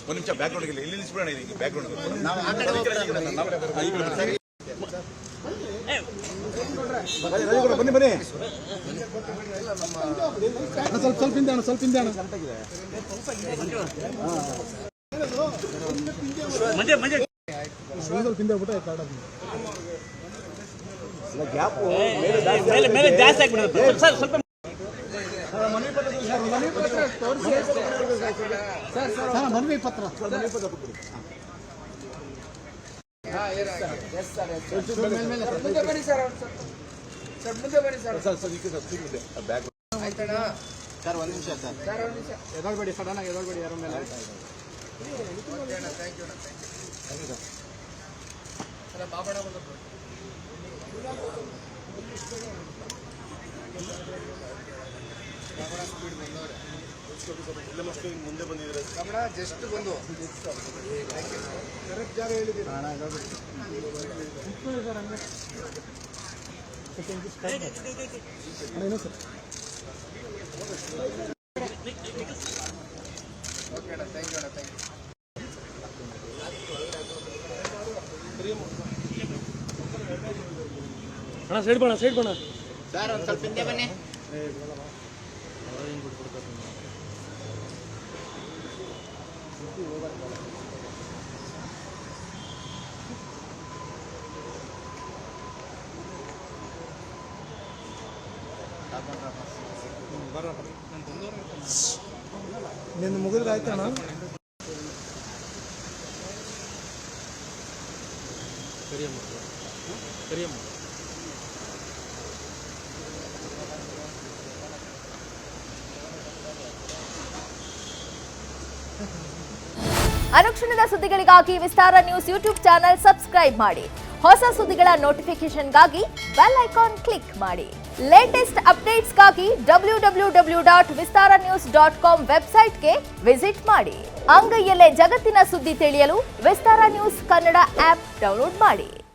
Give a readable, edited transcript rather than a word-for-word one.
ಒಂದು ನಿಮಿಷ ಬ್ಯಾಕ್ಗ್ರೌಂಡ್ ಇಲ್ಲಿ ನಿಲ್ಲಿಸ್ಬಿಡೋಣ. ಇದಕ್ಕೆ ಬ್ಯಾಕ್ಗ್ರೌಂಡ್ ಬನ್ನಿ ಬನ್ನಿ ಸ್ವಲ್ಪ ಹಿಂದೆ ಅಣ್ಣ, ಸ್ವಲ್ಪ ಹಿಂದೆ ಅಣ್ಣ. ಸ್ವಲ್ಪ ಹಿಂದೆ ಬಿಟ್ಟು ಗ್ಯಾಪ್ ಮೇಲೆ ಜಾಸ್ತಿ ಆಗ್ಬಿಡುತ್ತೆ. ಸ್ವಲ್ಪ ಮನವಿ ಪತ್ರ ಸರ್. ಒಂದು ನಿಮಿಷ ಸರ್, ಎದಳ್ಬೇಡಿ, ಸಡನ್ ಆಗಿ ಎದಳ್ಬೇಡಿ ಯಾರ ಮೇಲೆ. ಮುಂದೆ ಬಂದಿದ್ರೆ ಜಸ್ಟ್ ಬಂದು ಕರೆಕ್ಟ್ ಜಾಗ ಹೇಳಿದ್ದೀರಿ. ಏನು ಸರ್? ಓಕೆ ಅಣ್ಣ, ಥ್ಯಾಂಕ್ ಯು ಅಣ್ಣ, ಥ್ಯಾಂಕ್ ಯು. ಅಣ್ಣ ಸೈಡ್ ಬಣ್ಣ, ಸೈಡ್ ಬಣ್ಣ ಸರ್. ಒಂದು ಸ್ವಲ್ಪ ಹಿಂದೆ ಬನ್ನಿ. ನಿನ್ನ ಮುಗಿದ್ರೆ ಆಯ್ತಣ್ಣ. ಕರಿಯಮ್ಮ ಕರಿಯಮ್ಮ ಅನುಕ್ಷಣದ ಸುದ್ದಿಗಳಿಗಾಗಿ ವಿಸ್ತಾರ ನ್ಯೂಸ್ ಯೂಟ್ಯೂಬ್ ಚಾನೆಲ್ ಸಬ್ಸ್ಕ್ರೈಬ್ ಮಾಡಿ. ಹೊಸ ಸುದ್ದಿಗಳ ನೋಟಿಫಿಕೇಶನ್ಗಾಗಿ ಬೆಲ್ ಐಕಾನ್ ಕ್ಲಿಕ್ ಮಾಡಿ. ಲೇಟೆಸ್ಟ್ ಅಪ್ಡೇಟ್ಸ್ಗಾಗಿ www.vistaranews.com ವೆಬ್ಸೈಟ್ಗೆ ವಿಸಿಟ್ ಮಾಡಿ. ಅಂಗೈಯಲ್ಲೇ ಜಗತ್ತಿನ ಸುದ್ದಿ ತಿಳಿಯಲು ವಿಸ್ತಾರ ನ್ಯೂಸ್ ಕನ್ನಡ ಆಪ್ ಡೌನ್ಲೋಡ್ ಮಾಡಿ.